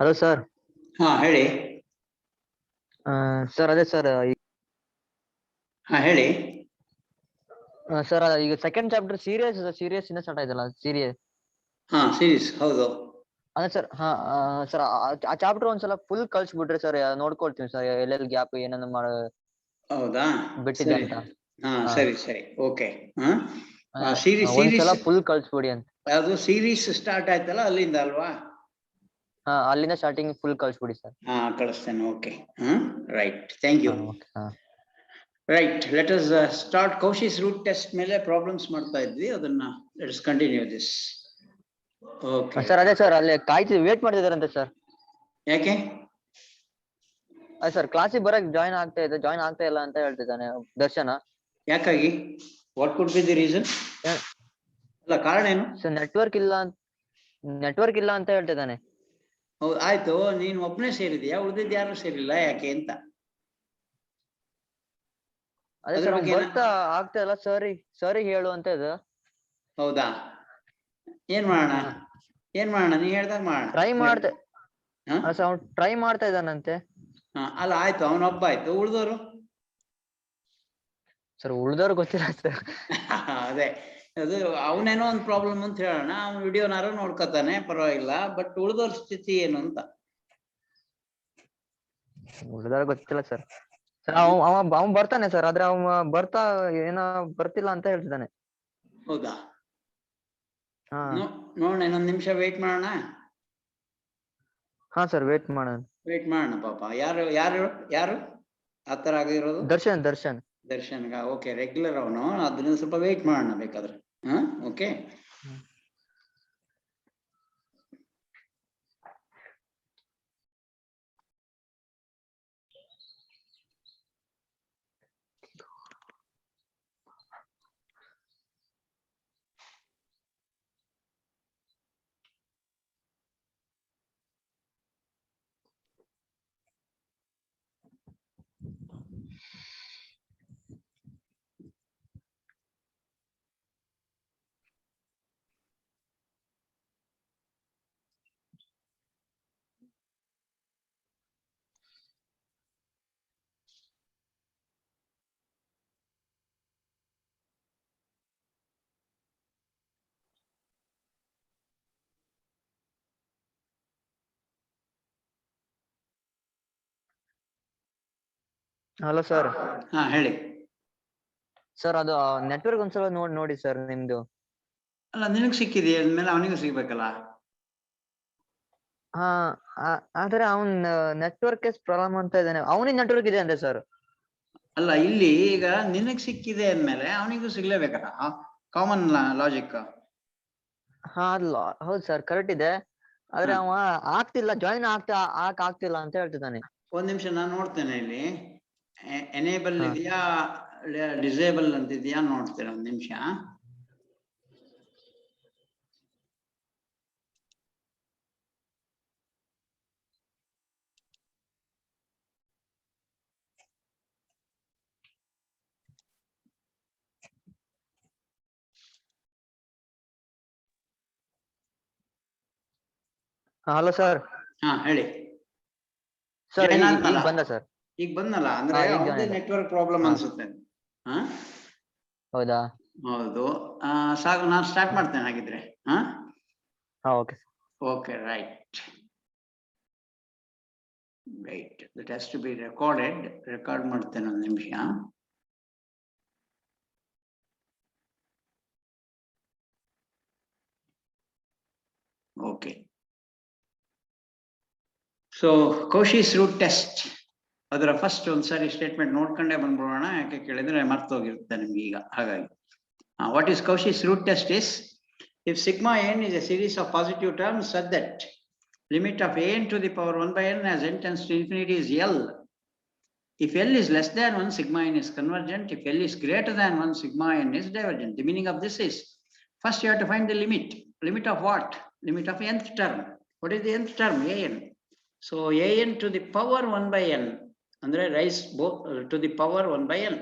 Hello sir. ಹಾ ಹೇಳಿ. Sir ಅದೇ ಸರ್ ಹಾ ಹೇಳಿ. ಸರ್ ಈಗ ಸೆಕೆಂಡ್ ಚಾಪ್ಟರ್ ಸೀರಿಯಸ್ ಇನ್ನ ಸ್ಟಾರ್ಟ್ ಆಯ್ತಲ್ಲ ಸೀರಿಯಸ್. ಹಾ ಸೀರೀಸ್ ಹೌದು. ಅದೇ ಸರ್ ಸರ್ ಆ ಚಾಪ್ಟರ್ ಒಂದ್ಸಲ ಫುಲ್ ಕಳ್ಸ್ಬಿಟ್ರಿ ಸರ್, ನೋಡ್ಕೊಳ್ತೀನಿ ಸರ್ ಎಲ್ಲೆಲ್ಲಿ ಗ್ಯಾಪ್ ಏನೇನು ಹೌದಾ ಬಿಟ್ಟಿದೆ ಸರಿ. ಅಂತ. ಹಾ ಸರಿ ಸರಿ ಓಕೆ. ಸೀರೀಸ್ ಒಂದ್ಸಲ ಫುಲ್ ಕಳ್ಸ್ಬಿಡಿ ಅಂತ. ಅದು ಸೀರೀಸ್ ಸ್ಟಾರ್ಟ್ ಆಯ್ತಲ್ಲ ಅಲ್ಲಿಂದ ಅಲ್ವಾ? ಅಲ್ಲಿಂದ ಸ್ಟಾರ್ಟಿಂಗ್ ಫುಲ್ ಕಳ್ಸ್ಬಿಡಿ ಸರ್. ಹಾ ಕಳಿಸ್ತೇನೆ. Okay. Right, thank you. Right, let us start. Cauchy's root test ಮೇಲೆ ಪ್ರಾಬ್ಲಮ್ಸ್ ಮಾಡ್ತಾ ಇದ್ವಿ, ಅದನ್ನ let us continue this. Okay sir ಅದೇ ಸರ್ ಅಲ್ಲಿ ವೇಟ್ ಮಾಡ್ತಿದಾರಂತೆ ಸರ್. ಯಾಕೆ? ಅದೇ ಸರ್ ಕ್ಲಾಸಿಗೆ ಬರಕ್ ಜಾಯ್ನ್ ಆಗ್ತಾ ಇಲ್ಲ ಅಂತ ಹೇಳ್ತಿದ್ದಾನೆ ದರ್ಶನ. ಯಾಕಾಗಿ? What could be the reason? ಅಲ್ಲ ಕಾರಣ ಏನು? ಸರ್ ನೆಟ್ವರ್ಕ್ ಇಲ್ಲ ಅಂತ ಹೇಳ್ತಿದ್ದಾನೆ. ಹೌದು, ಆಯ್ತು. ನೀನು ಒಬ್ಬನೇ ಸೇರಿದ್ಯಾ? ಉಳಿದಿದ್ದು ಯಾರು ಸೇರಿಲ್ಲ, ಯಾಕೆ ಅಂತ? ಅದೇ ಸರ್ ಬರ್ತಾ ಆಗ್ತಾ ಇಲ್ಲ ಸರಿ ಹೇಳು ಅಂತ ಇದೆ. ಹೌದಾ? ಏನ್ ಮಾಡೋಣ ನೀ ಹೇಳ್ದಾಗ ಮಾಡೋಣ. ಟ್ರೈ ಮಾಡ್ತಾ ಇದ್ದಾನಂತೆ. ಅಲ್ಲ ಆಯ್ತು, ಅವನೊಬ್ಬ ಆಯ್ತು. ಉಳ್ದೋರು? ಸರ್ ಉಳ್ದವ್ರು ಗೊತ್ತಿಲ್ಲ ಸರ್. ಅದೇ ಅದು ಅವನೇನೋ ಒಂದು ಪ್ರಾಬ್ಲಮ್ ಅಂತ ಹೇಳೋಣ. ಅವ್ನು ವಿಡಿಯೋನಾರು ನೋಡ್ಕೊತಾನೆ, ಪರವಾಗಿಲ್ಲ. ಬಟ್ ಉಳ್ದೋರ್ ಸ್ಥಿತಿ ಏನು ಅಂತ? ಉಳ್ದವ್ರು ಗೊತ್ತಿಲ್ಲ ಸರ್. ಅವ ಬರ್ತಾನೆ ಸರ್, ಆದ್ರೆ ಬರ್ತಿಲ್ಲ ಅಂತ ಹೇಳ್ತಿದ್ದಾನೆ. ಹೌದಾ? ನೋಡೋಣ, ಇನ್ನೊಂದ್ ನಿಮಿಷ ವೇಟ್ ಮಾಡೋಣ. ಹಾ ಸರ್ ವೇಟ್ ಮಾಡೋಣ ಪಾಪ. ಯಾರು ಆತರ ಆಗಿರೋದು? ದರ್ಶನ್ಗ. ಓಕೆ, ರೆಗ್ಯುಲರ್ ಅವನು. ಅದನ್ನ ಸ್ವಲ್ಪ ವೇಟ್ ಮಾಡೋಣ ಬೇಕಾದ್ರೆ. ಓಕೆ. Hello sir. ಹಾ ಹೇಳಿ ಸರ್. ಅದು ನೆಟ್ವರ್ಕ್ ಒಂದ್ಸಲ ನೋಡಿ ಸರ್ ನಿಮ್ದು. ಅಲ್ಲ ನಿನಗ್ ಸಿಕ್ಕಿದೆಯಾ ಅಂದ್ಮೇಲೆ ಅವನಿಗೂ ಸಿಗ್ಬೇಕಲ್ಲ. ಆದ್ರೆ ಅವನ್ ನೆಟ್ವರ್ಕ್ ಪ್ರಾಬ್ಲಮ್ ಅಂತ ಇದ್ದಾನೆ. ಅವನಿಗೆ ನೆಟ್ವರ್ಕ್ ಇದೆ ಅಂದ್ರೆ ಸರ್. ಅಲ್ಲ ಇಲ್ಲಿ ಈಗ ನಿನಗ್ ಸಿಕ್ಕಿದೆ ಅಂದ್ಮೇಲೆ ಅವನಿಗೂ ಸಿಗ್ಲೇಬೇಕಲ್ಲ. Common logic. ಹೌದು ಸರ್, ಕರೆಕ್ಟ್ ಇದೆ. ಆದ್ರೆ ಅವ ಆಗ್ತಿಲ್ಲ, ಜಾಯಿನ್ ಆಗ್ತಿಲ್ಲ ಅಂತ ಹೇಳ್ತಿದ್ದಾನೆ. ಒಂದ್ ನಿಮಿಷ ನಾನು ನೋಡ್ತೇನೆ. ಇಲ್ಲಿ ಎನೇಬಲ್ ಇದೆಯಾ ಡಿಸೇಬಲ್ ಅಂತಿದ್ಯಾ ನೋಡ್ತೇನೆ. ಒಂದ್ ನಿಮಿಷ. Hello sir. ಹಾ ಹೇಳಿ ಸರ್. ಈಗ ಬಂದ ಸರ್. ಈಗ ಬಂದಲ್ಲ ಅಂದ್ರೆ ಯಾವುದೇ ನೆಟ್ವರ್ಕ್ ಪ್ರಾಬ್ಲಮ್ ಅನ್ಸುತ್ತೆ. ಹೌದಾ? ಹೌದು. ಸಾಕು, ನಾನು ಸ್ಟಾರ್ಟ್ ಮಾಡ್ತೇನೆ ಹಾಗಿದ್ರೆ. Okay. Okay, right. It has to be recorded. Record ಮಾಡ್ತೇನೆ, ಒಂದು ನಿಮಿಷ. Okay. So Cauchy's root test ಅದರ ಫಸ್ಟ್ ಒಂದ್ಸಾರಿ ಸ್ಟೇಟ್ಮೆಂಟ್ ನೋಡ್ಕೊಂಡೇ ಬಂದ್ಬಿಡೋಣ. ಯಾಕೆ ಕೇಳಿದ್ರೆ ಮರ್ತೋಗಿರುತ್ತೆ ನಿಮ್ಗೆ ಈಗ. ಹಾಗಾಗಿ what is Cauchy's root test is: if sigma n is a series of positive terms such that limit of a n to the power 1 by n as n tends to infinity is L. If L is less than 1, sigma n is convergent. If L is greater than 1, sigma n is divergent. The meaning of this is, first you have to find the limit. Limit of what? Limit of nth term. What is the nth term? an. So an to the power 1 by n ಅಂದ್ರೆ raise to the power 1 by n.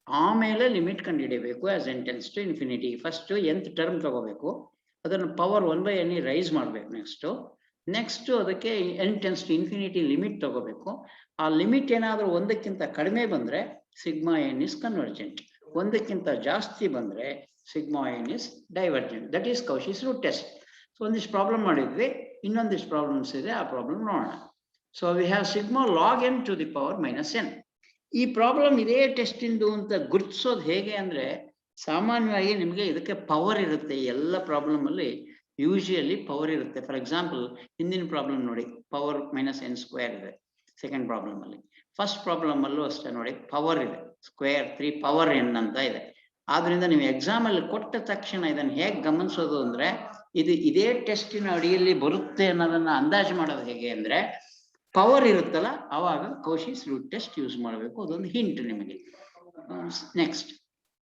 ಆಮೇಲೆ limit ಕಂಡುಹಿಡಿಯಬೇಕು. As n tends to infinity. First nth term ತಗೋಬೇಕು. ಅದನ್ನು power 1/n raise ಮಾಡ್ಬೇಕು. Next ಅದಕ್ಕೆ n tends to infinity limit ತಗೋಬೇಕು. ಆ limit ಏನಾದ್ರೂ ಒಂದಕ್ಕಿಂತ ಕಡಿಮೆ ಬಂದ್ರೆ ಸಿಗ್ಮಾ n is convergent. ಒಂದಕ್ಕಿಂತ ಜಾಸ್ತಿ ಬಂದ್ರೆ sigma n is divergent. That is Cauchy's root test. So ಒಂದಿಷ್ಟು ಪ್ರಾಬ್ಲಮ್ ಮಾಡಿದ್ವಿ, ಇನ್ನೊಂದಿಷ್ಟು ಪ್ರಾಬ್ಲಮ್ಸ್ ಇದೆ, ಆ ಪ್ರಾಬ್ಲಮ್ ನೋಡೋಣ. So we have sigma log n to the power -n. ಈ ಪ್ರಾಬ್ಲಮ್ ಇದೇ ಟೆಸ್ಟ್ ಇಂದು ಅಂತ ಗುರುತಿಸೋದು ಹೇಗೆ ಅಂದ್ರೆ, ಸಾಮಾನ್ಯವಾಗಿ ನಿಮಗೆ ಇದಕ್ಕೆ ಪವರ್ ಇರುತ್ತೆ. ಎಲ್ಲ ಪ್ರಾಬ್ಲಮ್ ಅಲ್ಲಿ ಯೂಶುವಲಿ ಪವರ್ ಇರುತ್ತೆ. ಫಾರ್ ಎಕ್ಸಾಂಪಲ್ ಹಿಂದಿನ ಪ್ರಾಬ್ಲಮ್ ನೋಡಿ, ಪವರ್ -n² ಇದೆ ಸೆಕೆಂಡ್ ಪ್ರಾಬ್ಲಮ್ ಅಲ್ಲಿ. ಫಸ್ಟ್ ಪ್ರಾಬ್ಲಮ್ ಅಲ್ಲೂ ಅಷ್ಟೇ ನೋಡಿ, ಪವರ್ ಇದೆ ಸ್ಕ್ವೇರ್ 3 ಪವರ್ n ಅಂತ ಇದೆ. ಆದ್ರಿಂದ ನೀವು ಎಕ್ಸಾಮ್ ಅಲ್ಲಿ ಕೊಟ್ಟ ತಕ್ಷಣ ಇದನ್ನು ಹೇಗೆ ಗಮನಿಸೋದು ಅಂದ್ರೆ, ಇದು ಇದೇ ಟೆಸ್ಟಿನ ಅಡಿಯಲ್ಲಿ ಬರುತ್ತೆ ಅನ್ನೋದನ್ನ ಅಂದಾಜು ಮಾಡೋದು ಹೇಗೆ ಅಂದ್ರೆ, ಪವರ್ ಇರುತ್ತಲ್ಲ ಅವಾಗ ಕೌಶಿಸ್ ರೂಟ್ ಟೆಸ್ಟ್ ಯೂಸ್ ಮಾಡಬೇಕು. ಅದೊಂದು ಹಿಂಟ್ ನಿಮಗೆ. Next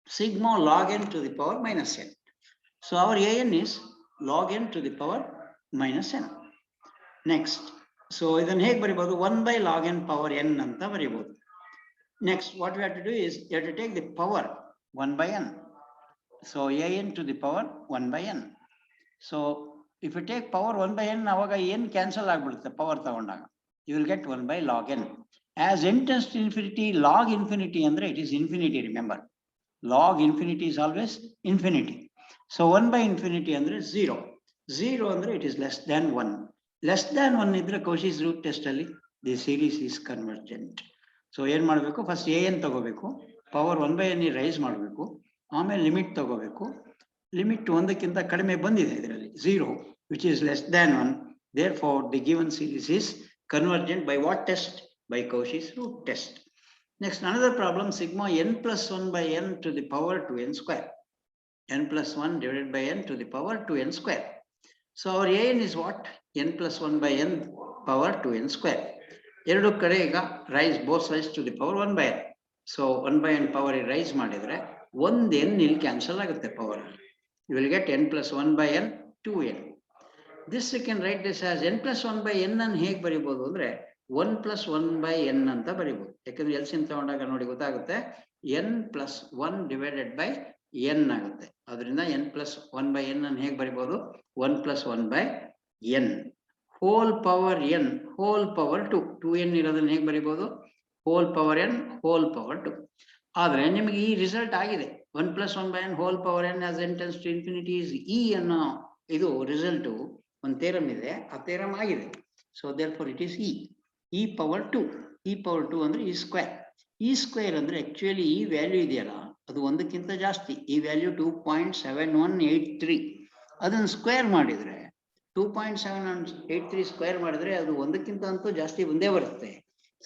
sigma log n to the power -n. So our an is log n to the power -n. Next so ಇದನ್ನು ಹೇಗೆ ಬರೀಬಹುದು, 1/log n power n ಅಂತ ಬರೀಬಹುದು. Next what we have to do is you have to take the power 1/n. So an to the power 1/n. So if you take power 1/n, ಅವಾಗ n cancel ಆಗ್ಬಿಡುತ್ತೆ power ತಗೊಂಡಾಗ. You will get 1/log n. As n tends to infinity, log infinity ಅಂದ್ರೆ it is infinity. Remember, log infinity is always infinity. So 1/infinity ಅಂದ್ರೆ 0. 0 ಅಂದ್ರೆ it is less than 1. Less than 1 ಇದ್ರೆ ಕೌಶಿಸ್ root test ಅಲ್ಲಿ the series is convergent. So ಏನ್ ಮಾಡಬೇಕು, first an ತಗೋಬೇಕು, power 1/n rice ಮಾಡಬೇಕು, ಆಮೇಲೆ ಲಿಮಿಟ್ ತಗೋಬೇಕು. ಲಿಮಿಟ್ ಒಂದಕ್ಕಿಂತ ಕಡಿಮೆ ಬಂದಿದೆ ಇದರಲ್ಲಿ 0, which is less than 1. Therefore the given series is convergent by what test? By Cauchy's root test. Next, another problem, sigma n plus 1/n to the power 2n square. N plus 1 divided by n to the power 2n square. So our an is what? N plus 1/n power 2n square. ಎರಡು ಕಡೆ ಈಗ raise both sides to the power 1/n. So 1/n power raise ಮಾಡಿದ್ರೆ ಒಂದು n ಇಲ್ಲಿ cancel ಆಗುತ್ತೆ power. You will get n plus 1/n 2n. This you can write this as n plus 1/n ಅನ್ನು ಹೇಗೆ ಬರೀಬಹುದು ಅಂದ್ರೆ 1 plus 1/n ಅಂತ ಬರೀಬಹುದು. ಯಾಕಂದ್ರೆ LCM ತಗೊಂಡಾಗ ನೋಡಿ ಗೊತ್ತಾಗುತ್ತೆ, n plus 1 divided by n ಆಗುತ್ತೆ. ಅದರಿಂದ n plus 1/n ಅನ್ನು ಹೇಗೆ ಬರೀಬಹುದು, 1 plus 1/n whole power n whole power 2. 2n ಇರೋದನ್ನ ಹೇಗೆ ಬರೀಬಹುದು, whole power n whole power 2. ಆದ್ರೆ ನಿಮಗೆ ಈ ರಿಸಲ್ಟ್ ಆಗಿದೆ, 1 plus 1/n whole power n as n tends to infinity is e ಅನ್ನೋ ಇದು ರಿಸಲ್ಟ್ ಒಂದು ಥಿಯರಮ್ ಇದೆ, ಆ ಥಿಯರಮ್ ಆಗಿದೆ. So therefore it is e power 2. e power 2 ಅಂದ್ರೆ e ಸ್ಕ್ವೇರ್. e ಸ್ಕ್ವೇರ್ ಅಂದ್ರೆ ಆಕ್ಚುಲಿ ಈ ವ್ಯಾಲ್ಯೂ ಇದೆಯಲ್ಲ ಅದು ಒಂದಕ್ಕಿಂತ ಜಾಸ್ತಿ. ಈ ವ್ಯಾಲ್ಯೂ 2.7183. ಅದನ್ನು ಸ್ಕ್ವೇರ್ ಮಾಡಿದ್ರೆ 2.783 ಸ್ಕ್ವೇರ್ ಮಾಡಿದ್ರೆ ಅದು ಒಂದಕ್ಕಿಂತ ಅಂತೂ ಜಾಸ್ತಿ ಒಂದೇ ಬರುತ್ತೆ.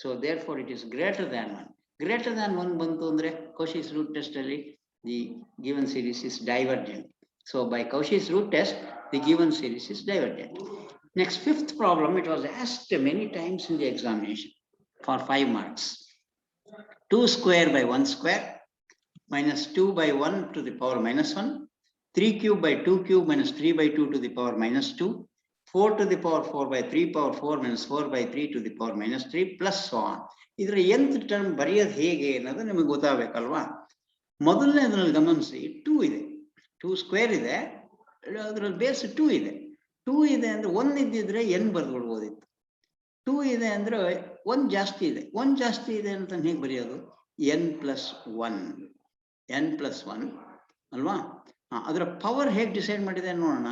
So therefore it is greater than 1. Greater than 1 ಬಂತು ಅಂದ್ರೆ Cauchy's root test ಅಲ್ಲಿ the given series is divergent. So by Cauchy's root test the given series is divergent. Next, fifth problem, it was asked many times in the examination for 5 marks. 2 square by 1 square minus 2 by 1 to the power -1, 3 cube by 2 cube minus 3 by 2 to the power -2, 4 to the power 4 by 3 power 4 minus 4 by 3 to the power -3 plus so on. ಇದರ nth term ಬರೆಯೋದು ಹೇಗೆ ಅನ್ನೋದು ನಿಮಗೆ ಗೊತ್ತಾಗಬೇಕಲ್ವಾ. ಮೊದಲನೇದ್ರಲ್ಲಿ ಗಮನಿಸಿ, 2 ಇದೆ, 2 square ಇದೆ, ಅದರಲ್ಲಿ base 2 ಇದೆ. 2 ಇದೆ ಅಂದ್ರೆ 1 ಇದ್ದಿದ್ರೆ n ಬರ್ದ್ಬಿಡ್ಬೋದಿತ್ತು. 2 ಇದೆ ಅಂದ್ರೆ 1 ಜಾಸ್ತಿ ಇದೆ. 1 ಜಾಸ್ತಿ ಇದೆ ಅಂತ ಹೇಗೆ ಬರೆಯೋದು, n plus 1 ಅಲ್ವಾ. ಅದರ ಪವರ್ ಹೇಗೆ ಡಿಸೈಡ್ ಮಾಡಿದೆ ನೋಡೋಣ.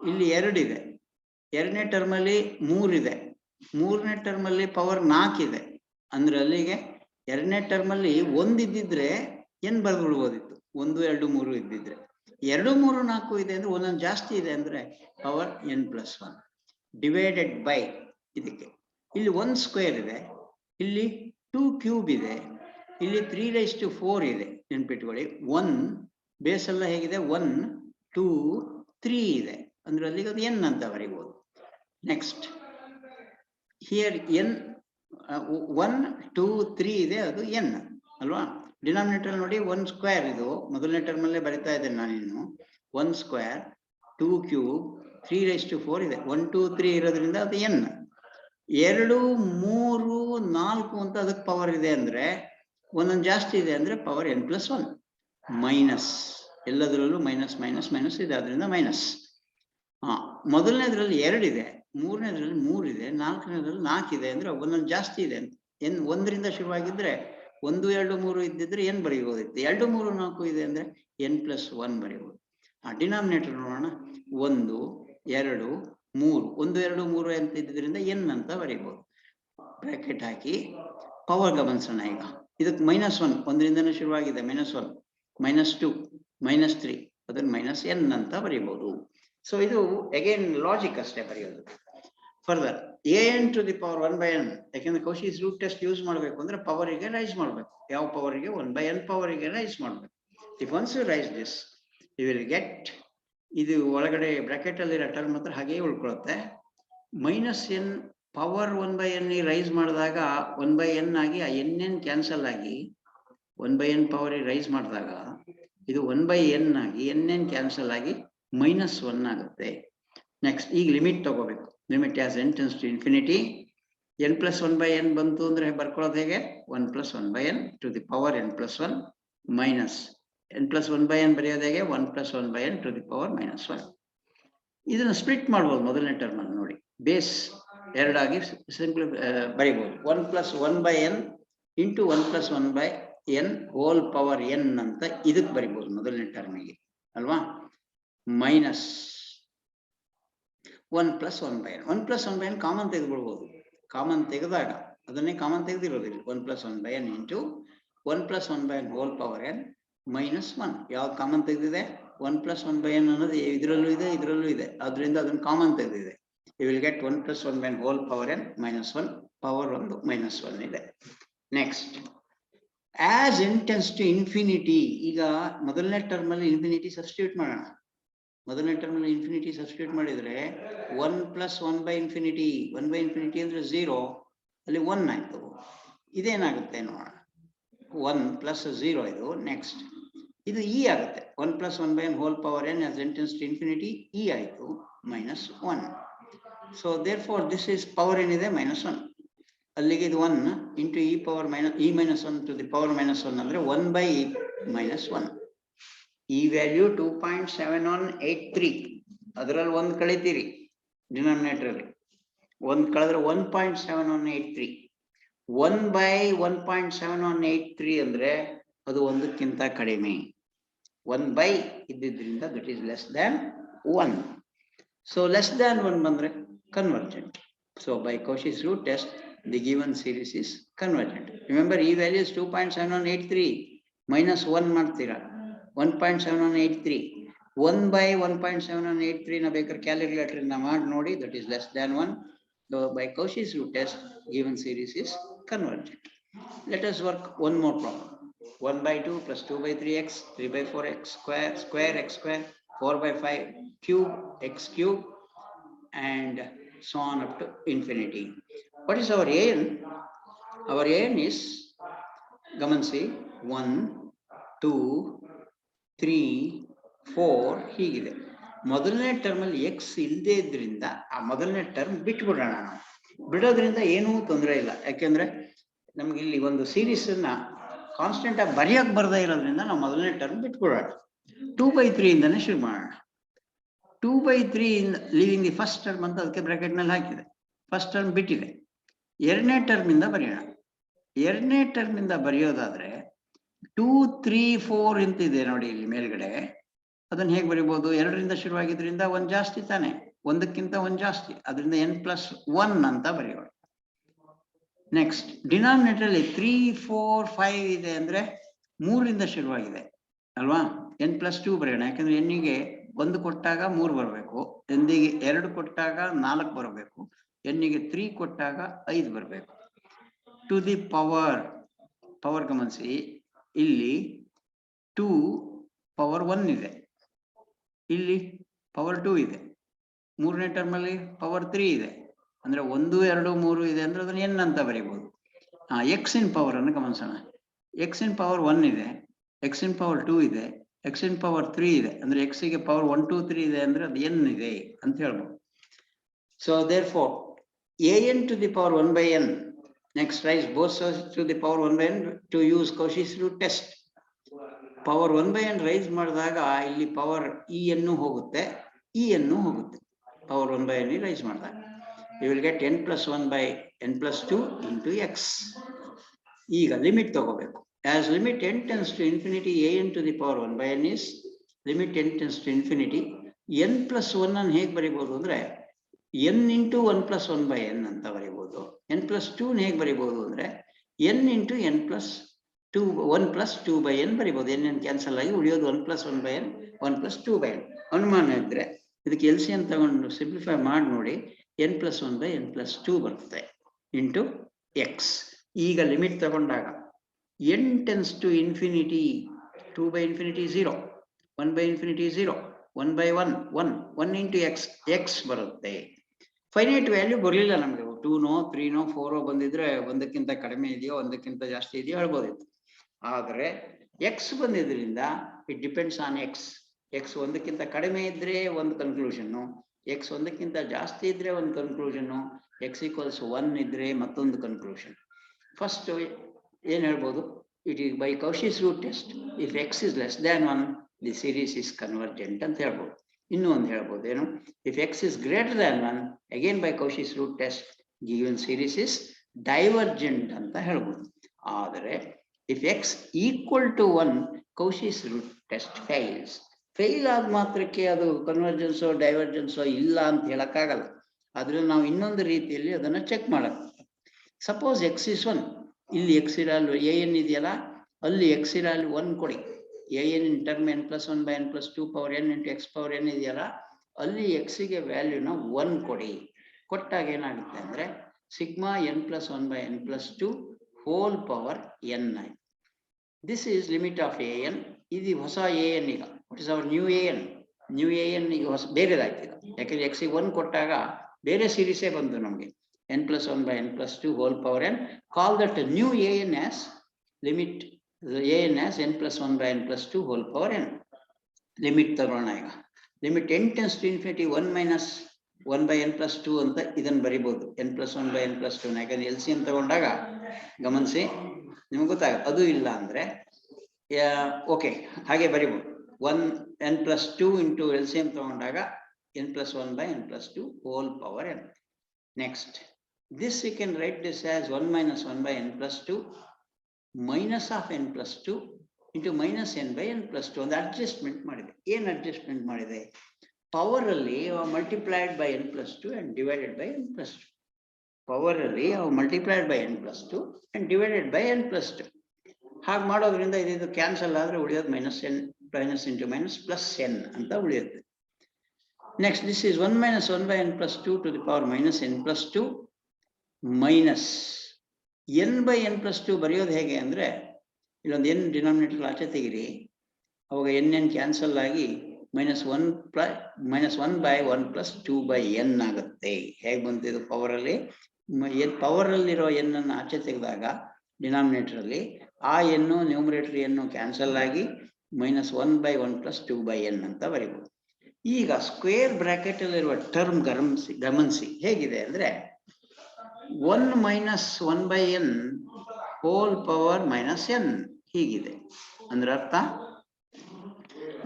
ಇಲ್ಲಿ 2 ಇದೆ, ಎರಡನೇ ಟರ್ಮ್ ಅಲ್ಲಿ 3 ಇದೆ, ಮೂರನೇ ಟರ್ಮ್ ಅಲ್ಲಿ ಪವರ್ 4 ಇದೆ. ಅಂದ್ರೆ ಅಲ್ಲಿಗೆ ಎರಡನೇ ಟರ್ಮ್ ಅಲ್ಲಿ 1 ಇದ್ದಿದ್ರೆ n ಬರ್ದ್ಬಿಡ್ಬೋದಿತ್ತು, 1 2 3 ಇದ್ದಿದ್ರೆ. 2 3 4 ಇದೆ ಅಂದ್ರೆ ಒಂದೊಂದು ಜಾಸ್ತಿ ಇದೆ ಅಂದ್ರೆ power n plus 1 divided by ಇದಕ್ಕೆ. ಇಲ್ಲಿ 1 ಸ್ಕ್ವೇರ್ ಇದೆ, ಇಲ್ಲಿ 2 ಕ್ಯೂಬ್ ಇದೆ, ಇಲ್ಲಿ 3/4 ಇದೆ. ನೆನ್ಪಿಟ್ಕೊಳ್ಳಿ, 1 ಬೇಸ್ ಎಲ್ಲ ಹೇಗಿದೆ, 1 2 3 ಇದೆ ಅಂದ್ರೆ ಅಲ್ಲಿಗೆ ಅದು n ಅಂತ ಬರೀಬಹುದು. ನೆಕ್ಸ್ಟ್ ಹಿಯರ್ n 1 2 3 ಇದೆ, ಅದು n ಅಲ್ವಾ. ಡಿನಾಮಿನೇಟರ್ ನೋಡಿ 1 ಸ್ಕ್ವೇರ್, ಇದು ಮೊದಲನೇ ಟರ್ಮ್ ಅಲ್ಲೇ ಬರಿತಾ ಇದ್ದೇನೆ ನಾನಿನ್ನು. 1 ಸ್ಕ್ವೇರ್ 2 ಕ್ಯೂಬ್ 3/4 ಇದೆ, 1 2 3 ಇರೋದ್ರಿಂದ ಅದು n. 2 3 4 ಅಂತ ಅದಕ್ಕೆ ಪವರ್ ಇದೆ ಅಂದ್ರೆ ಒಂದೊಂದು ಜಾಸ್ತಿ ಇದೆ ಅಂದ್ರೆ ಪವರ್ n plus 1 ಮೈನಸ್. ಎಲ್ಲದರಲ್ಲೂ ಮೈನಸ್ ಮೈನಸ್ ಮೈನಸ್ ಇದೆ, ಅದರಿಂದ ಮೈನಸ್. ಮೊದಲನೇದ್ರಲ್ಲಿ 2 ಇದೆ, ಮೂರನೇದ್ರಲ್ಲಿ 3 ಇದೆ, ನಾಲ್ಕನೇದ್ರಲ್ಲಿ 4 ಇದೆ ಅಂದ್ರೆ ಒಂದೊಂದು ಜಾಸ್ತಿ ಇದೆ. n 1ರಿಂದ ಶುರುವಾಗಿದ್ರೆ 1 2 3 ಇದ್ದಿದ್ರೆ n ಬರೀಬಹುದಿತ್ತು. 2 3 4 ಇದೆ ಅಂದ್ರೆ n+1 ಬರೀಬಹುದು. ಡಿನಾಮಿನೇಟರ್ ನೋಡೋಣ. 1 2 3 1 2 3 ಅಂತ ಇದ್ದಿದ್ರಿಂದ n ಅಂತ ಬರೀಬಹುದು. ಬ್ರಾಕೆಟ್ ಹಾಕಿ ಪವರ್ ಗಮನಿಸೋಣ. ಈಗ ಇದಕ್ಕೆ -1 ಒಂದರಿಂದನೇ ಶುರುವಾಗಿದೆ, -1 -2 -3 ಅದನ್ನು -n ಅಂತ ಬರೀಬಹುದು. ಸೊ ಇದು ಅಗೇನ್ ಲಾಜಿಕ್ ಅಷ್ಟೇ ಬರೆಯೋದು. Further an to the power 1/n, ಯಾಕೆಂದ್ರೆ ಕೌಶಿಸ್ ರೂಟ್ ಟೆಸ್ಟ್ ಯೂಸ್ ಮಾಡಬೇಕು ಅಂದ್ರೆ ಪವರಿಗೆ ರೈಸ್ ಮಾಡಬೇಕು. ಯಾವ ಪವರಿಗೆ? 1/n ಪವರಿಗೆ ರೈಸ್ ಮಾಡಬೇಕು. If once you raise this you will get, ಇದು ಒಳಗಡೆ ಬ್ರಾಕೆಟ್ ಅಲ್ಲಿರೋ ಟರ್ಮ್ ಮಾತ್ರ ಹಾಗೆ ಉಳ್ಕೊಳ್ಳುತ್ತೆ. -n ಪವರ್ 1/n ರೈಸ್ ಮಾಡಿದಾಗ 1/n ಆಗಿ ಆ n ಕ್ಯಾನ್ಸಲ್ ಆಗಿ 1/n ಪವರ್ ರೈಸ್ ಮಾಡಿದಾಗ ಇದು 1/n ಆಗಿ n ಕ್ಯಾನ್ಸಲ್ ಆಗಿ -1 ಆಗುತ್ತೆ. ನೆಕ್ಸ್ಟ್ ಈಗ ಲಿಮಿಟ್ ತಗೋಬೇಕು. Limit as n tends to infinity, n+1/n ಬಂತು ಅಂದ್ರೆ ಬರ್ಕೊಳ್ಳೋದು ಹೇಗೆ? 1+1/n to the power n+1 minus n+1/n ಬರೆಯೋದು ಹೇಗೆ? 1+1/n to the power -1. ಇದನ್ನ ಸ್ಪ್ಲಿಟ್ ಮಾಡ್ಬೋದು. ಮೊದಲನೇ ಟರ್ಮ್ ಅಲ್ಲಿ ನೋಡಿ, ಬೇಸ್ 2 ಆಗಿ ಸಿಂಪ್ಲಿ ಬರೀಬಹುದು. 1+1/n into 1+1/n whole power n ಅಂತ ಇದಕ್ಕೆ ಬರೀಬಹುದು ಮೊದಲನೇ ಟರ್ಮಿಗೆ ಅಲ್ವಾ. Minus 1+1/n 1+1/n common ತೆಗೆದುಬಿಡ್ಬೋದು. Common ತೆಗೆದಾಗ ಅದನ್ನೇ ಕಾಮನ್ ತೆಗೆದಿರೋದಿಲ್ಲ. 1+1/n into 1+1/n whole power n -1. ಯಾವ್ದು ಕಾಮನ್ ತೆಗೆದಿದೆ? 1+1/n ಅನ್ನೋದು ಇದರಲ್ಲೂ ಇದೆ, ಇದರಲ್ಲೂ ಇದೆ, ಅದರಿಂದ ಅದನ್ನು ಕಾಮನ್ ತೆಗೆದಿದೆ. You will get 1+1/n whole power n -1. Power ಒಂದು -1 ಇದೆ. Next as n tends to infinity. ಈಗ ಮೊದಲನೇ ಟರ್ಮ್ ಅಲ್ಲಿ ಇನ್ಫಿನಿಟಿ ಸಬ್ಸ್ಟಿಟ್ಯೂಟ್ ಮಾಡೋಣ. ಮೊದಲನೇ ಟರ್ಮ್ ಅಲ್ಲಿ ಇನ್ಫಿನಿಟಿ ಸಬ್ಸ್ಟಿಟ್ಯೂಟ್ ಮಾಡಿದ್ರೆ 1+1/infinity 1/infinity ಅಂದ್ರೆ 0, ಅಲ್ಲಿ 1 ಆಯ್ತು. ಇದೇನಾಗುತ್ತೆ ನೋಡೋಣ. 1+0 ಇದು. ನೆಕ್ಸ್ಟ್ ಇದು e ಆಗುತ್ತೆ. 1+1/n whole power n as n tends to infinity e ಆಯ್ತು -1. So therefore this is power ಏನಿದೆ -1. ಅಲ್ಲಿಗೆ ಇದು 1 ಇಂಟು e ಪವರ್ -1 ಟು ದಿ ಪವರ್ -1 ಅಂದ್ರೆ 1/e -1. ಈ ವ್ಯಾಲ್ಯೂ 2.7183. ಅದರಲ್ಲಿ 1 ಕಳಿತೀರಿ ಡಿನಾಮಿನೇಟರ್ ಅಲ್ಲಿ. 1 ಕಳೆದ್ರೆ 1.7183. 1/1.7183 ಅಂದ್ರೆ ಅದು 1ಕ್ಕಿಂತ ಕಡಿಮೆ. 1 ಇದ್ದಿದ್ರಿಂದ that is less than 1. So less than 1 ಬಂದ್ರೆ convergent. So by Cauchy's root test the given series is convergent. Remember e value is 2.7183 -1 ಮಾಡ್ತೀರಾ 1.7183. 1/1.7183 ನ ಬೇಕಾದ್ರೆ ಕ್ಯಾಲ್ಕುಲೇಟರ್ ಇಂದ ಮಾಡಿ ನೋಡಿ, that is less than 1. So by Cauchy's root test given series is convergent. Let us work one more problem. 1/2 plus 2/3x 3/4x square x square 4/5 cube x cube and so on up to infinity. What is our an? Our an is, ಗಮನಿಸಿ, 1 2 3 4 ಹೀಗಿದೆ. ಮೊದಲನೇ term ಅಲ್ಲಿ x ಇಲ್ಲದೆ ಇದ್ರಿಂದ ಆ ಮೊದಲನೇ term ಬಿಟ್ಬಿಡೋಣ. ನಾವು ಬಿಡೋದ್ರಿಂದ ಏನೂ ತೊಂದರೆ ಇಲ್ಲ. ಯಾಕೆಂದ್ರೆ ನಮ್ಗೆ ಇಲ್ಲಿ ಒಂದು ಸೀರೀಸ್ ಅನ್ನ ಕಾನ್ಸ್ಟೆಂಟ್ ಆಗಿ ಬರೆಯಕ್ ಬರ್ದೇ ಇರೋದ್ರಿಂದ ನಾವು ಮೊದಲನೇ ಟರ್ಮ್ ಬಿಟ್ಬಿಡೋಣ. 2/3 ಇಂದಾನೆ ಶುರು ಮಾಡೋಣ. 2/3 ಲೀವಿಂಗ್ ದಿ ಫಸ್ಟ್ ಟರ್ಮ್ ಅಂತ ಅದಕ್ಕೆ ಬ್ರಾಕೆಟ್ ನಲ್ಲಿ ಹಾಕಿದೆ. ಫಸ್ಟ್ ಟರ್ಮ್ ಬಿಟ್ಟಿದೆ. ಎರಡನೇ ಟರ್ಮ್ ಇಂದ ಬರೆಯೋಣ. ಎರಡನೇ ಟರ್ಮ್ ಇಂದ ಬರೆಯೋದಾದ್ರೆ 2 3 4 ಇಂತಿದೆ ನೋಡಿ ಇಲ್ಲಿ ಮೇಲ್ಗಡೆ. ಅದನ್ನ ಹೇಗೆ ಬರೀಬಹುದು? 2ರಿಂದ ಶುರುವಾಗಿದ್ರಿಂದ 1 ಜಾಸ್ತಿ ತಾನೆ, 1ಕ್ಕಿಂತ 1 ಜಾಸ್ತಿ, ಅದರಿಂದ n+1 ಅಂತ ಬರೆಯೋಣ. ನೆಕ್ಸ್ಟ್ ಡಿನಾಮಿನೇಟರ್ ಅಲ್ಲಿ 3 4 5 ಇದೆ ಅಂದ್ರೆ 3ರಿಂದ ಶುರುವಾಗಿದೆ ಅಲ್ವಾ. n+2 ಬರೆಯೋಣ. ಯಾಕಂದ್ರೆ n-ಗೆ 1 ಕೊಟ್ಟಾಗ 3 ಬರಬೇಕು, n-ಗೆ 2 ಕೊಟ್ಟಾಗ 4 ಬರಬೇಕು, n-ಗೆ 3 ಕೊಟ್ಟಾಗ 5 ಬರಬೇಕು. ಟು ದಿ ಪವರ್ ಗಮನಿಸಿ, ಇಲ್ಲಿ 2 ಪವರ್ 1 ಇದೆ, ಇಲ್ಲಿ ಪವರ್ 2 ಇದೆ, ಮೂರನೇ ಟರ್ಮ್ ಅಲ್ಲಿ ಪವರ್ 3 ಇದೆ. ಅಂದ್ರೆ 1 2 3 ಇದೆ ಅಂದ್ರೆ ಅದನ್ನ n ಅಂತ ಬರೀಬಹುದು. ಎಕ್ಸ್ ಇನ್ ಪವರ್ ಅನ್ನು ಗಮನಿಸೋಣ. ಎಕ್ಸ್ ಇನ್ ಪವರ್ 1 ಇದೆ, ಎಕ್ಸ್ ಇನ್ ಪವರ್ 2 ಇದೆ, ಎಕ್ಸ್ ಇನ್ ಪವರ್ 3 ಇದೆ. ಅಂದ್ರೆ ಎಕ್ಸ್ ಗೆ ಪವರ್ 1 2 3 ಇದೆ ಅಂದ್ರೆ ಅದು n ಇದೆ ಅಂತ ಹೇಳ್ಬೋದು. So therefore an to the power 1/n. Next, raise both sides to the power 1/n to use Cauchy's root test. Power 1/n raise ಮಾಡಿದಾಗ ಇಲ್ಲಿ ಪವರ್ e ಅನ್ನು ಹೋಗುತ್ತೆ, e ಅನ್ನು ಹೋಗುತ್ತೆ. power 1 by n ರೈಸ್ ಮಾಡಿದಾಗ you will get n plus 1 by n plus 2 into x. ಈಗ limit ತಗೋಬೇಕು. As limit n tends to infinity a n to the power 1 by n is limit n tends to infinity n plus 1 ಅನ್ನು ಹೇಗೆ ಬರೀಬಹುದು ಅಂದ್ರೆ n into 1 plus 1 by n ಅಂತ ಬರೀಬಹುದು. n plus 2 ಹೇಗೆ ಬರೀಬಹುದು ಅಂದ್ರೆ n into n plus 2 1 plus 2 by n ಬರೀಬಹುದು. n cancel ಆಗಿ ಉಳಿಯೋದು 1 plus 1 by n 1 plus 2 by n. ಅನುಮಾನ ಇದ್ರೆ ಇದಕ್ಕೆ LCM ತಗೊಂಡು ಸಿಂಪ್ಲಿಫೈ ಮಾಡಿ ನೋಡಿ n plus 1 by n plus 2 ಬರುತ್ತೆ ಇಂಟು x. ಈಗ ಲಿಮಿಟ್ ತಗೊಂಡಾಗ n tends to infinity 2 by infinity 0 1 by infinity 0 1 by 1 1 1 into x x ಬರುತ್ತೆ. ಫೈನೈಟ್ ವ್ಯಾಲ್ಯೂ ಬರಲಿಲ್ಲ ನಮಗೆ 2 ನೋ 3 ನೋ 4 ಬಂದಿದ್ರೆ ಒಂದಕ್ಕಿಂತ ಕಡಿಮೆ ಇದೆಯೋ ಒಂದಕ್ಕಿಂತ ಜಾಸ್ತಿ ಇದೆಯೋ ಹೇಳ್ಬೋದಿತ್ತು. ಆದರೆ x ಬಂದಿದ್ರಿಂದ it depends on x. x ಒಂದಕ್ಕಿಂತ ಕಡಿಮೆ ಇದ್ರೆ ಒಂದು ಕನ್ಕ್ಲೂಷನ್ನು, x ಒಂದಕ್ಕಿಂತ ಜಾಸ್ತಿ ಇದ್ರೆ ಒಂದು ಕನ್ಕ್ಲೂಷನ್ನು, x ಈಕ್ವಲ್ಸ್ 1 ಇದ್ರೆ ಮತ್ತೊಂದು ಕನ್ಕ್ಲೂಷನ್. ಫಸ್ಟ್ ಏನ್ ಹೇಳ್ಬೋದು, it is by Cauchy's root test if x is less than 1 the series is convergent ಅಂತ ಹೇಳ್ಬೋದು. ಇನ್ನೂ ಒಂದು ಹೇಳ್ಬೋದು ಏನು, if x is greater than 1 again by Cauchy's root test given series is divergent ಅಂತ ಹೇಳ್ಬೋದು. ಆದರೆ if x equal to 1 Cauchy's root test fails. Fail ಆದ ಮಾತ್ರಕ್ಕೆ ಅದು ಕನ್ವರ್ಜೆನ್ಸೋ ಡೈವರ್ಜೆನ್ಸೋ ಇಲ್ಲ ಅಂತ ಹೇಳಕ್ಕಾಗಲ್ಲ. ಆದ್ರೆ ನಾವು ಇನ್ನೊಂದು ರೀತಿಯಲ್ಲಿ ಅದನ್ನ ಚೆಕ್ ಮಾಡಬೇಕು. ಸಪೋಸ್ x ಇಸ್ 1, ಇಲ್ಲಿ x ಇರಲು an ಇದೆಯಲ್ಲ, ಅಲ್ಲಿ x ಇರಲು 1 ಕೊಡಿ. an in term n plus 1 by n plus 2 power n into x power n ಇದೆಯಲ್ಲ, ಅಲ್ಲಿ x ಗೆ ವ್ಯಾಲ್ಯೂನ 1 ಕೊಡಿ. ಕೊಟ್ಟಾಗ ಏನಾಗುತ್ತೆ ಅಂದ್ರೆ sigma n plus 1 by n plus 2 hole power n ಆಯ್ತು. This is limit of an. ಇದು ಹೊಸ an. ಈಗ what is our new an? New an ಈಗ ಹೊಸ ಬೇರೆದಾಯ್ತು ಈಗ, ಯಾಕಂದ್ರೆ x ಗೆ 1 ಕೊಟ್ಟಾಗ ಬೇರೆ ಸೀರೀಸೇ ಬಂತು ನಮಗೆ, n plus 1 by n plus 2 whole power n. Call that a new an as limit an as n plus 1 by n plus 2 whole power n. Limit ತಗೋಣ. ಈಗ limit n tends to infinity 1 minus 1 by n plus 2 ಅಂತ ಇದನ್ನು ಬರಿಬಹುದು. n plus 1 by n plus 2 ಯಾಕಂದ್ರೆ LCM ತಗೊಂಡಾಗ ಗಮನಿಸಿ ನಿಮ್ಗೆ ಗೊತ್ತಾಗುತ್ತೆ. ಅದು ಇಲ್ಲ ಅಂದ್ರೆ ಓಕೆ ಹಾಗೆ ಬರಿಬಹುದು. 1 n plus 2 into LCM ತಗೊಂಡಾಗ n plus 1 by n plus 2 whole power n. Next, this we can write this as 1 minus 1 by n plus 2 minus of n plus 2 into minus n by n plus 2. ಒಂದು adjustment ಮಾಡಿದೆ. ಏನು adjustment ಮಾಡಿದೆ? Power ಅಲ್ಲಿ multiplied by n plus 2 and divided by n plus 2. Power ಅಲ್ಲಿ multiplied by n plus 2 and divided by n plus 2. ಹಾಗೆ ಮಾಡೋದ್ರಿಂದ ಇದು cancel ಆದ್ರೆ ಉಳಿಯೋದು minus n minus into minus plus n ಅಂತ ಉಳಿಯುತ್ತೆ. Next, this is 1 minus 1 by n plus 2 to the power minus n plus 2 minus n by n plus 2 ಬರೆಯೋದು ಹೇಗೆ ಅಂದ್ರೆ ಇಲ್ಲೊಂದು n ಡಿನಾಮಿನೇಟರ್ ಆಚೆ ತೆಗಿರಿ, ಅವಾಗ n ಕ್ಯಾನ್ಸಲ್ ಆಗಿ -1 by 1 plus 2 by n ಆಗುತ್ತೆ. ಹೇಗೆ ಬಂತು ಇದು? ಪವರ್ ಅಲ್ಲಿ ಪವರ್ ಅಲ್ಲಿರೋ n ಅನ್ನು ಆಚೆ ತೆಗೆದಾಗ ಡಿನಾಮಿನೇಟರ್ ಅಲ್ಲಿ ಆ n ನ್ಯೂಮರೇಟರ್ n ಕ್ಯಾನ್ಸಲ್ ಆಗಿ -1 by 1 plus 2 by n ಅಂತ ಬರೀಬಹುದು. ಈಗ ಸ್ಕ್ವೇರ್ ಬ್ರಾಕೆಟ್ ಅಲ್ಲಿರುವ ಟರ್ಮ್ ಗಮನಿಸಿ ಹೇಗಿದೆ ಅಂದ್ರೆ 1 minus 1 by n whole power minus n ಹೀಗಿದೆ. ಅಂದ್ರೆ ಅರ್ಥ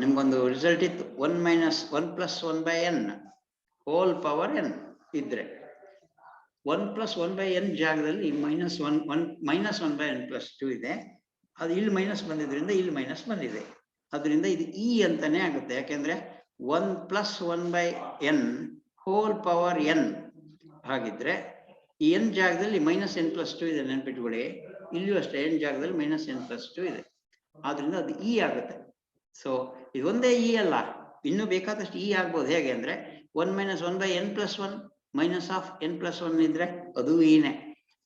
ನಿಮ್ಗೊಂದು ರಿಸಲ್ಟ್ ಇತ್ತು, 1 minus 1 plus 1 by n whole power n ಇದ್ರೆ 1 plus 1 by n ಜಾಗದಲ್ಲಿ minus 1 by n plus 2 ಇದೆ. ಅದು ಇಲ್ಲಿ ಮೈನಸ್ ಬಂದಿದ್ರಿಂದ ಇಲ್ಲಿ ಮೈನಸ್ ಬಂದಿದೆ. ಅದರಿಂದ ಇದು e ಅಂತಾನೆ ಆಗುತ್ತೆ. ಯಾಕೆಂದ್ರೆ 1 plus 1 by n whole power n ಹಾಗಿದ್ರೆ ಈ n ಜಾಗದಲ್ಲಿ -n plus 2 ಇದೆ, ನೆನ್ಪಿಟ್ಕೊಳ್ಳಿ. ಇಲ್ಲಿಯೂ ಅಷ್ಟೇ n ಜಾಗದಲ್ಲಿ -n plus 2 ಇದೆ. ಆದ್ರಿಂದ ಅದು e ಆಗುತ್ತೆ. ಸೊ ಇದೊಂದೇ e ಅಲ್ಲ, ಇನ್ನು ಬೇಕಾದಷ್ಟು e ಆಗ್ಬೋದು. ಹೇಗೆ ಅಂದ್ರೆ 1 minus 1 by n plus 1 minus of n plus 1 ಇದ್ರೆ ಅದು eನೇ.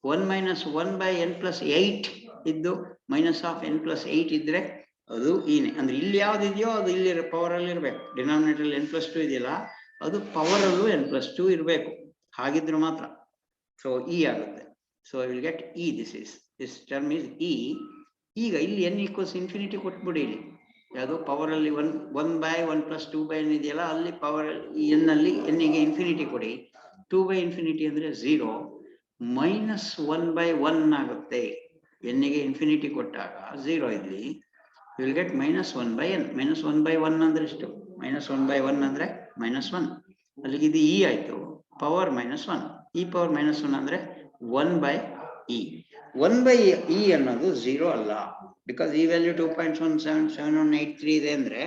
1 minus 1 by n plus 8 ಇದ್ದು minus of n plus 8 ಇದ್ರೆ ಅದು eನೇ. ಅಂದ್ರೆ ಇಲ್ಲಿ ಯಾವ್ದಿದೆಯೋ ಅದು ಇಲ್ಲಿ ಪವರ್ ಅಲ್ಲಿ ಇರ್ಬೇಕು. ಡಿನಾಮಿನೇಟರ್ n plus 2 ಇದೆಯಲ್ಲ, ಅದು ಪವರ್ ಅಲ್ಲೂ n plus 2 ಇರಬೇಕು. ಹಾಗಿದ್ರೆ ಮಾತ್ರ ಸೊ e ಆಗುತ್ತೆ. So will get e. This term is e. ಈಗ ಇಲ್ಲಿ n ಈಕ್ವಲ್ಸ್ ಇನ್ಫಿನಿಟಿ ಕೊಟ್ಬಿಡಿ. ಇಲ್ಲಿ ಯಾವುದು ಪವರ್ ಅಲ್ಲಿ 1 by 1 plus 2 by n ಇದೆಯಲ್ಲ, ಅಲ್ಲಿ ಪವರ್ n ಅಲ್ಲಿ n ಗೆ ಇನ್ಫಿನಿಟಿ ಕೊಡಿ. 2 by ಇನ್ಫಿನಿಟಿ ಅಂದ್ರೆ 0 -1 by 1 ಆಗುತ್ತೆ. n ಗೆ ಇನ್ಫಿನಿಟಿ ಕೊಟ್ಟಾಗ 0 ಇಲ್ಲಿ will get -1 by n. -1 by 1 ಅಂದ್ರೆ ಎಷ್ಟು? -1 by 1 ಅಂದ್ರೆ -1. ಅಲ್ಲಿಗೆ ಇದು ಇ ಆಯ್ತು, ಪವರ್ -1. ಇ ಪವರ್ -1 ಅಂದ್ರೆ 1/e. 1/e ಅನ್ನೋದು 0 ಅಲ್ಲ, ಬಿಕಾಸ್ ಈ ವ್ಯಾಲ್ಯೂ 2.1778183 ಇದೆ ಅಂದ್ರೆ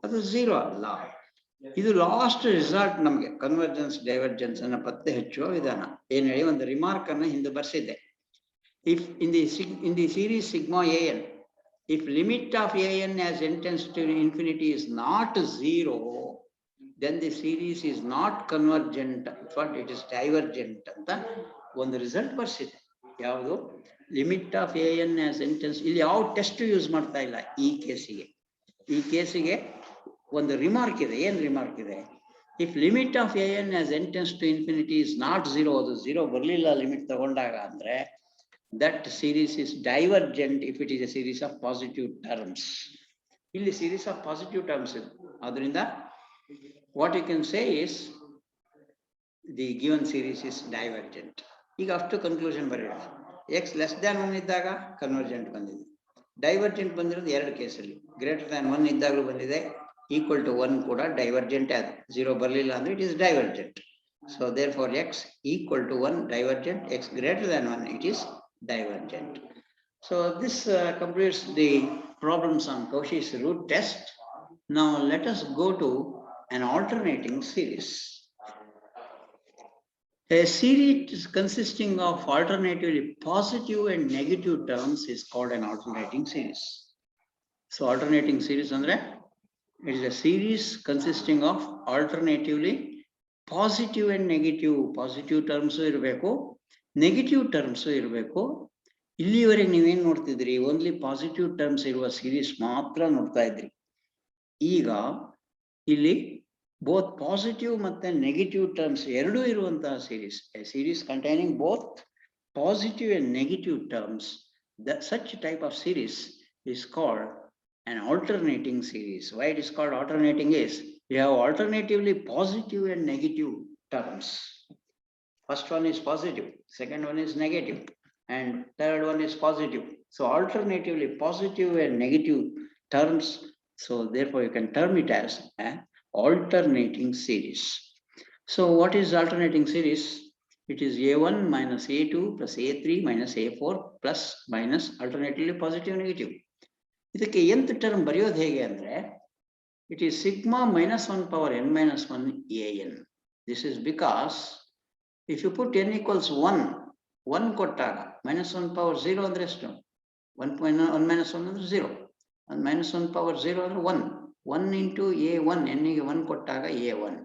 ಅದು 0 ಅಲ್ಲ. ಇದು ಲಾಸ್ಟ್ ರಿಸಲ್ಟ್ ನಮಗೆ ಕನ್ವರ್ಜೆನ್ಸ್ ಡೈವರ್ಜೆನ್ಸ್ ಅನ್ನ ಪತ್ತೆ ಹಚ್ಚುವ ವಿಧಾನ. ಏನ್ ಹೇಳಿ ಒಂದು ರಿಮಾರ್ಕ್ ಅನ್ನ ಹಿಂದೆ ಬರ್ಸಿದ್ದೆ. If in the series sigma an, if limit of an as n tends to infinity is not 0, then the series is not convergent, but it is divergent ಅಂತ ಒಂದು ರಿಸಲ್ಟ್ ಬರ್ಸಿದೆ. ಯಾವುದು? Limit of an as n tends. ಇಲ್ಲಿ ಯಾವ test use ಮಾಡ್ತಾ ಇಲ್ಲ ಈ ಕೇಸಿಗೆ ಒಂದು remark ಇದೆ. ಏನ್ ರಿಮಾರ್ಕ್ ಇದೆ? If limit of an as n tends to infinity is not 0, ಅದು 0 ಬರ್ಲಿಲ್ಲ ಲಿಮಿಟ್ ತಗೊಂಡಾಗ ಅಂದ್ರೆ that series is divergent if it is a series of positive terms. ಇಲ್ಲಿ series of positive terms ಇದೆ. ಅದರಿಂದ what you can say is the given series is divergent. ಈಗ ಅಷ್ಟು conclusion ಬರೆಯೋಣ. x less than 1 ಇದ್ದಾಗ convergent ಬಂದಿದೆ, divergent ಬಂದಿರೋದು ಎರಡು ಕೇಸಲ್ಲಿ. ಗ್ರೇಟರ್ ದ್ಯಾನ್ 1 ಇದ್ದಾಗಲೂ ಬಂದಿದೆ, ಈಕ್ವಲ್ ಟು 1 ಕೂಡ ಡೈವರ್ಜೆಂಟ್ ಆದ. 0 ಬರಲಿಲ್ಲ ಅಂದ್ರೆ it is divergent. So therefore x equal to 1 divergent, x greater than 1 it is divergent. So this completes the problems on Cauchy's root test. Now let us go to an alternating series. A series consisting of alternatively positive and negative terms is called an alternating series. So alternating series andre it is a series consisting of alternatively positive and negative. Positive terms irbeku, negative terms ಇರಬೇಕು. ಇಲ್ಲಿವರೆಗೆ ನೀವೇನ್ ನೋಡ್ತಿದ್ರಿ? Only positive terms ಇರುವ series ಮಾತ್ರ ನೋಡ್ತಾ ಇದ್ರಿ. ಈಗ ಇಲ್ಲಿ both positive ಮತ್ತೆ ನೆಗೆಟಿವ್ ಟರ್ಮ್ಸ್ ಎರಡೂ ಇರುವಂತಹ series, A series containing both positive and negative terms, such type of series is called an alternating series. Why it is called alternating is we have alternatively positive and negative terms. First one is positive, second one is negative, and third one is positive. So alternatively positive and negative terms. So therefore you can term it as an alternating series. So what is alternating series? It is a1 minus a2 plus a3 minus a4 plus minus alternatively positive and negative. ಇದಕ್ಕೆ nth term ಬರೆಯೋದು ಹೇಗೆ ಅಂದ್ರೆ it is sigma minus 1 power n minus 1 an. This is because if you put n equals 1 ಕೊಟ್ಟಾಗ minus 1 power 0 ಅಂದ್ರೆ ಎಷ್ಟು? 1 minus 1 ಅಂದ್ರೆ 0. minus 1 power 0 ಅಂದ್ರೆ 1 into a1. n ಗೆ 1 ಕೊಟ್ಟಾಗ a1,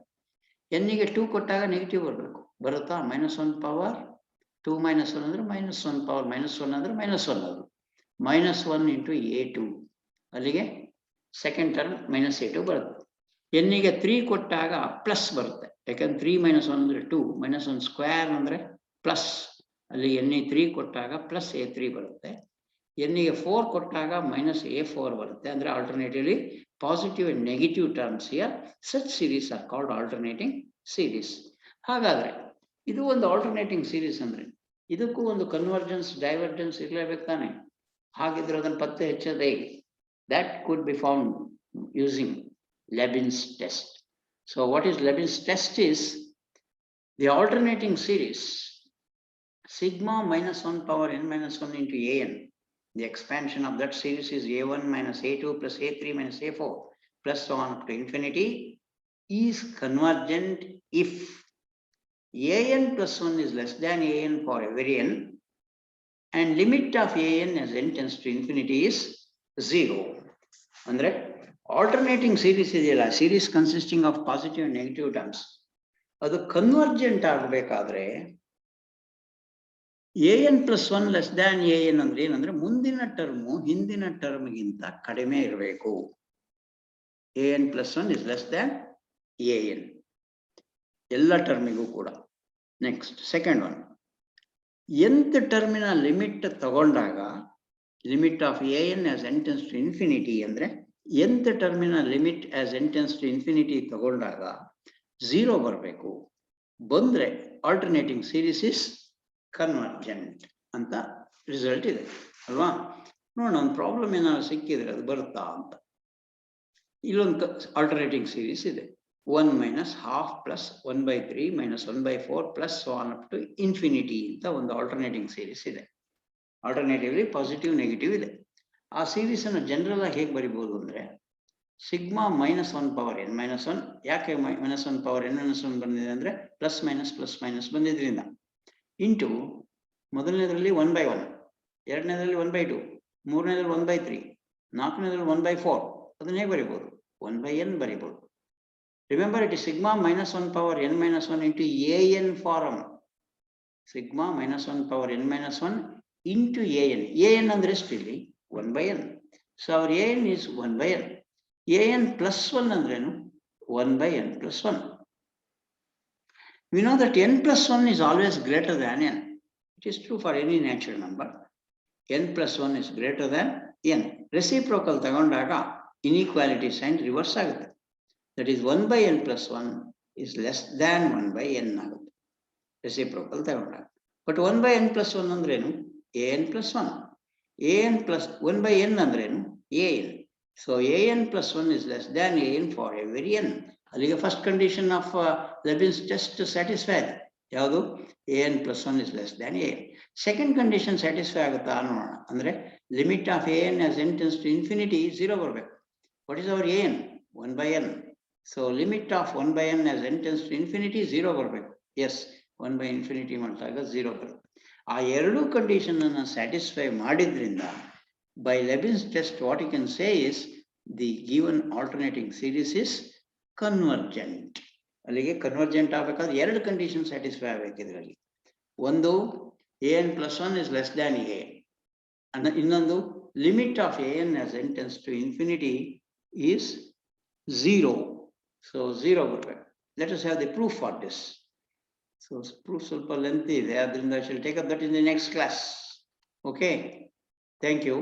n ಗೆ 2 ಕೊಟ್ಟಾಗ ನೆಗೆಟಿವ್ ಬರಬೇಕು. ಬರುತ್ತಾ? minus 1 power 2 minus 1 ಅಂದ್ರೆ minus 1 power minus 1 ಅಂದ್ರೆ minus 1 ಅದು minus 1 into a2. ಅಲ್ಲಿಗೆ ಸೆಕೆಂಡ್ ಟರ್ಮ್ minus a2 ಬರುತ್ತೆ. n ಗೆ 3 ಕೊಟ್ಟಾಗ ಪ್ಲಸ್ ಬರುತ್ತೆ, ಯಾಕಂದ್ರೆ 3 minus 1 ಅಂದ್ರೆ 2, minus 1 ಸ್ಕ್ವೇರ್ ಅಂದ್ರೆ ಪ್ಲಸ್. ಅಲ್ಲಿ n ಗೆ 3 ಕೊಟ್ಟಾಗ ಪ್ಲಸ್ a3 ಬರುತ್ತೆ. n ಗೆ 4 ಕೊಟ್ಟಾಗ ಮೈನಸ್ a4 ಬರುತ್ತೆ. ಅಂದ್ರೆ alternatively positive and negative terms here. Such series are called alternating series. ಹಾಗಾದ್ರೆ ಇದು ಒಂದು ಆಲ್ಟರ್ನೇಟಿಂಗ್ ಸೀರೀಸ್ ಅಂದ್ರೆ ಇದಕ್ಕೂ ಒಂದು ಕನ್ವರ್ಜೆನ್ಸ್ ಡೈವರ್ಜೆನ್ಸ್ ಇರಲೇಬೇಕು ತಾನೆ. ಹಾಗಿದ್ರೆ ಅದನ್ನು ಪತ್ತೆ ಹಚ್ಚೋದು ಹೇಗೆ? That could be found using Lebesgue test. So what is Lebesgue test is the alternating series sigma minus 1 power n minus 1 into an. The expansion of that series is a1 minus a2 plus a3 minus a4 plus so on up to infinity is convergent if an plus 1 is less than an for every n and limit of an as n tends to infinity is 0. ಅಂದ್ರೆ alternating series ಇದೆಯಲ್ಲ, series consisting of positive and negative terms, ಅದು convergent ಆಗಬೇಕಾದ್ರೆ an plus 1 less than an ಅಂದ್ರೆ ಏನಂದ್ರೆ ಮುಂದಿನ term ಹಿಂದಿನ ಟರ್ಮ್ಗಿಂತ ಕಡಿಮೆ ಇರಬೇಕು. an plus 1 is less than an ಎಲ್ಲ ಟರ್ಮಿಗೂ ಕೂಡ. ನೆಕ್ಸ್ಟ್ ಸೆಕೆಂಡ್ ಒನ್, nth ಟರ್ಮಿನ ಲಿಮಿಟ್ ತಗೊಂಡಾಗ limit of an as n tends to infinity ಅಂದ್ರೆ nth ಟರ್ಮಿನ limit as n tends to infinity ತಗೊಂಡಾಗ 0 ಬರಬೇಕು. ಬಂದ್ರೆ ಆಲ್ಟರ್ನೇಟಿಂಗ್ ಸೀರೀಸ್ ಇಸ್ ಕನ್ವರ್ಜೆಂಟ್ ಅಂತ ರಿಸಲ್ಟ್ ಇದೆ ಅಲ್ವಾ? ನೋಡೋಣ, ಒಂದು ಪ್ರಾಬ್ಲಮ್ ಏನಾದ್ರು ಸಿಕ್ಕಿದ್ರೆ ಅದು ಬರುತ್ತಾ ಅಂತ. ಇಲ್ಲೊಂದು ಆಲ್ಟರ್ನೇಟಿಂಗ್ ಸೀರೀಸ್ ಇದೆ. 1 minus half plus 1 by 3 minus 1 by 4 plus so on up to infinity ಅಂತ ಒಂದು alternating series ಇದೆ. ಆಲ್ಟರ್ನೇಟಿವ್ಲಿ ಪಾಸಿಟಿವ್ ನೆಗೆಟಿವ್ ಇದೆ. ಆ ಸೀರೀಸ್ ಅನ್ನು ಜನರಲ್ ಆಗಿ ಹೇಗೆ ಬರಿಬಹುದು ಅಂದ್ರೆ ಸಿಗ್ಮಾ -1 ಪವರ್ n - 1. ಯಾಕೆ -1 ಪವರ್ n - 1 ಬಂದಿದೆ ಅಂದ್ರೆ ಪ್ಲಸ್ ಮೈನಸ್ ಬಂದಿದ್ರಿಂದ ಇಂಟು ಮೊದಲನೇದರಲ್ಲಿ 1/1, ಎರಡನೇದರಲ್ಲಿ 1/2, ಮೂರನೇದ್ರಲ್ಲಿ 1/3, ನಾಲ್ಕನೇದ್ರಲ್ಲಿ 1/4. ಅದನ್ನ ಹೇಗೆ ಬರಿಬಹುದು? 1/n ಬರಿಬಹುದು. Remember it is sigma -1 power n - 1 into an form. Sigma -1 power n - 1 into an ಅಂದ್ರೆ ಎಷ್ಟು ಇಲ್ಲಿ? 1/n. So our an is 1/n. an plus 1 ಅಂದ್ರೇನು? 1/n plus 1. We know that n plus 1 is always greater than n. It is true for any natural number. n plus 1 is greater than n. Reciprocal ತಗೊಂಡಾಗ inequality sign reverse ಆಗುತ್ತೆ. That is 1/n plus 1 is less than 1/n ಆಗುತ್ತೆ reciprocal ತಗೊಂಡಾಗ. But 1/n plus 1 ಅಂದ್ರೇನು? an plus 1. an plus 1/n ಅಂದ್ರೇನು? an. So an plus 1 is less than an for every n. ಅಲ್ಲಿಗೆ first condition of Leibniz test satisfied. ಯಾವುದು? an plus 1 is less than an. Second condition satisfy ಆಗುತ್ತಾ ನೋಡೋಣ. ಅಂದ್ರೆ limit of an as n tends to infinity 0 ಬರಬೇಕು. What is our an? 1/n. So limit of 1/n as n tends to infinity 0 ಬರಬೇಕು. S, 1/infinity ಮಾಡಿದಾಗ 0 ಬರುತ್ತೆ. ಆ ಎರಡು condition ಅನ್ನು ಸ್ಯಾಟಿಸ್ಫೈ ಮಾಡಿದ್ರಿಂದ by Leibniz test what you can say is the given alternating series is convergent. ಅಲ್ಲಿಗೆ convergent ಆಗಬೇಕಾದ್ರೆ ಎರಡು ಕಂಡೀಷನ್ ಸ್ಯಾಟಿಸ್ಫೈ ಆಗಬೇಕು ಇದರಲ್ಲಿ. ಒಂದು an plus 1 is less than an. ಇನ್ನೊಂದು limit of an as n tends to infinity is 0. So 0 ಬರಬೇಕು. Let us have the proof for this. So proof ಸ್ವಲ್ಪ lengthy ಇದೆ, ಅದರಿಂದ I shall take up that in the next class. Okay, thank you.